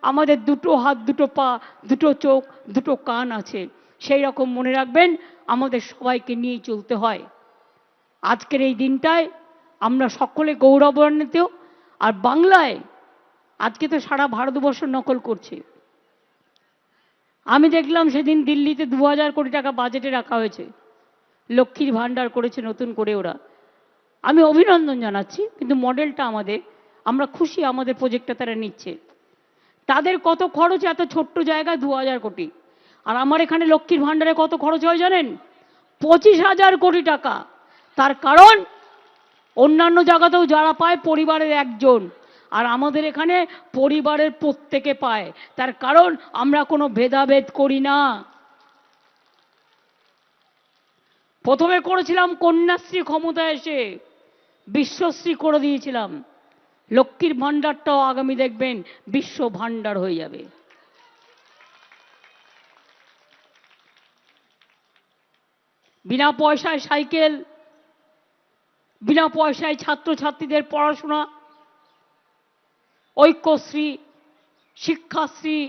আমাদের দুটো হাত, দুটো পা, দুটো চোখ, দুটো কান আছে। সেই রকম মনে রাখবেন, আমাদের সবাইকে নিয়ে চলতে হয়। আজকের এই দিনটায় আমরা সকলে গৌরবান্বিত। আর বাংলায় আজকে তো সারা ভারতবর্ষ নকল করছে। আমি দেখলাম সেদিন দিল্লিতে 2000 কোটি টাকা বাজেটে রাখা হয়েছে, লক্ষ্মীর ভাণ্ডার করেছে নতুন করে ওরা। আমি অভিনন্দন জানাচ্ছি, কিন্তু মডেলটা আমাদের, আমরা খুশি আমাদের প্রজেক্টটা তারা নিচ্ছে। তাদের কত খরচ এত ছোট্ট জায়গায় 2000 কোটি, আর আমার এখানে লক্ষ্মীর ভাণ্ডারে কত খরচ হয় জানেন? 25,000 কোটি টাকা। তার কারণ অন্যান্য জায়গাতেও যারা পায় পরিবারের একজন, আর আমাদের এখানে পরিবারের প্রত্যেকে পায়। তার কারণ আমরা কোনো ভেদাভেদ করি না। প্রথমে করেছিলাম কন্যাশ্রী, ক্ষমতায় এসে বিশ্বশ্রী করে দিয়েছিলাম। লক্ষ্মীর ভাণ্ডারটাও আগামী দেখবেন বিশ্ব ভাণ্ডার হয়ে যাবে। বিনা পয়সায় সাইকেল, বিনা পয়সায় ছাত্রছাত্রীদের পড়াশোনা, ঐক্যশ্রী, শিক্ষাশ্রী,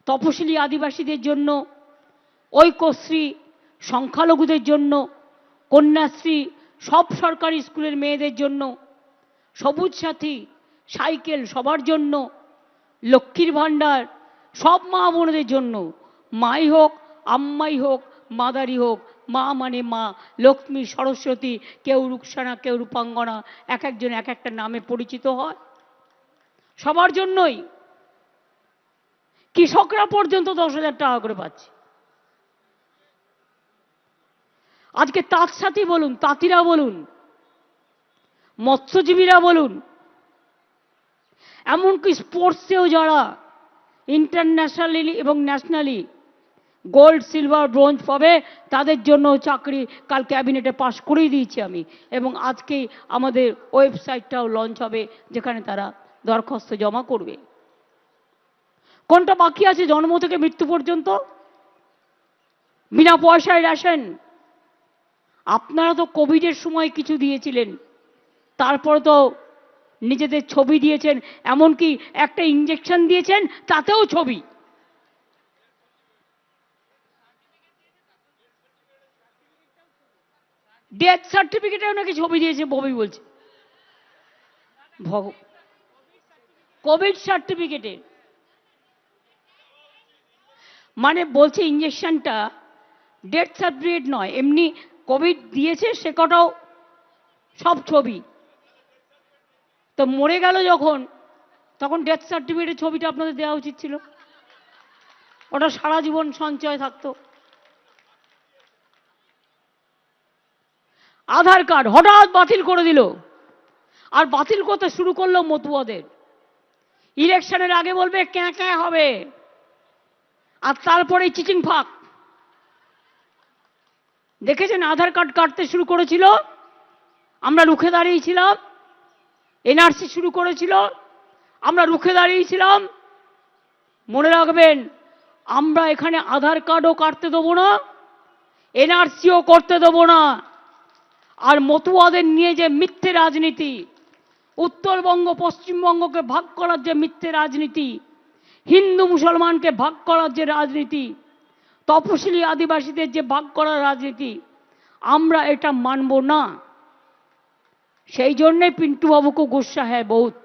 তপশিলি আদিবাসীদের জন্য ঐক্যশ্রী, সংখ্যালঘুদের জন্য কন্যাশ্রী, সব সরকারি স্কুলের মেয়েদের জন্য সবুজ সাথী, সাইকেল সবার জন্য, লক্ষ্মীর ভাণ্ডার সব মা বোনদের জন্য। মাই হোক, আম্মাই হোক, মাদারি হোক, মা মানে মা, লক্ষ্মী, সরস্বতী, কেউ রুকসানা, কেউ রূপাঙ্গনা, এক একজন এক একটা নামে পরিচিত হয়। সবার জন্যই। কৃষকরা পর্যন্ত 10,000 টাকা করে পাচ্ছে। আজকে তাঁত সাথী বলুন, তাঁতিরা বলুন, মৎস্যজীবীরা বলুন, এমনকি স্পোর্টসেও যারা ইন্টারন্যাশনালি এবং ন্যাশনালি গোল্ড, সিলভার, ব্রোঞ্জ পাবে, তাদের জন্য চাকরি কাল ক্যাবিনেটে পাশ করেই দিয়েছি আমি। এবং আজকেই আমাদের ওয়েবসাইটটাও লঞ্চ হবে, যেখানে তারা দরখাস্ত জমা করবে। কোনটা বাকি আছে? জন্ম থেকে মৃত্যু পর্যন্ত বিনা পয়সায় রেশন। আপনারা তো কোভিডের সময় কিছু দিয়েছিলেন, তারপরে তো নিজেদের ছবি দিয়েছেন, এমনকি একটা ইঞ্জেকশন দিয়েছেন, তাতেও ছবি। ডেথ সার্টিফিকেটেও নাকি ছবি দিয়েছে, ববি বলছে। কোভিড সার্টিফিকেটে মানে বলছে ইঞ্জেকশনটা ডেথ সার্টিফিকেট নয়, এমনি কোভিড দিয়েছে সে কটাও সব ছবি। তো মরে গেল যখন, তখন ডেথ সার্টিফিকেটের ছবিটা আপনাদের দেওয়া উচিত ছিল, ওটা সারা জীবন সঞ্চয় থাকতো। আধার কার্ড হঠাৎ বাতিল করে দিল, আর বাতিল করতে শুরু করলো মতুয়াদের। ইলেকশনের আগে বলবে ক্যাঁ ক্যাঁ হবে, আর তারপরে চিচিং ফাঁক। দেখেছেন আধার কার্ড কাটতে শুরু করেছিল, আমরা রুখে দাঁড়িয়েছিলাম। এনআরসি শুরু করেছিল, আমরা রুখে দাঁড়িয়েছিলাম। মনে রাখবেন, আমরা এখানে আধার কার্ডও কাটতে দেবো না, এনআরসিও করতে দেবো না। আর মতুয়াদের নিয়ে যে মিথ্যে রাজনীতি, উত্তরবঙ্গ পশ্চিমবঙ্গকে ভাগ করার যে মিথ্যে রাজনীতি, হিন্দু মুসলমানকে ভাগ করার যে রাজনীতি, তপশিলি আদিবাসীদের যে ভাগ করার রাজনীতি, আমরা এটা মানব না। সেই জন্যে পিন্টু বাবু কো গুस्सा है बहुत।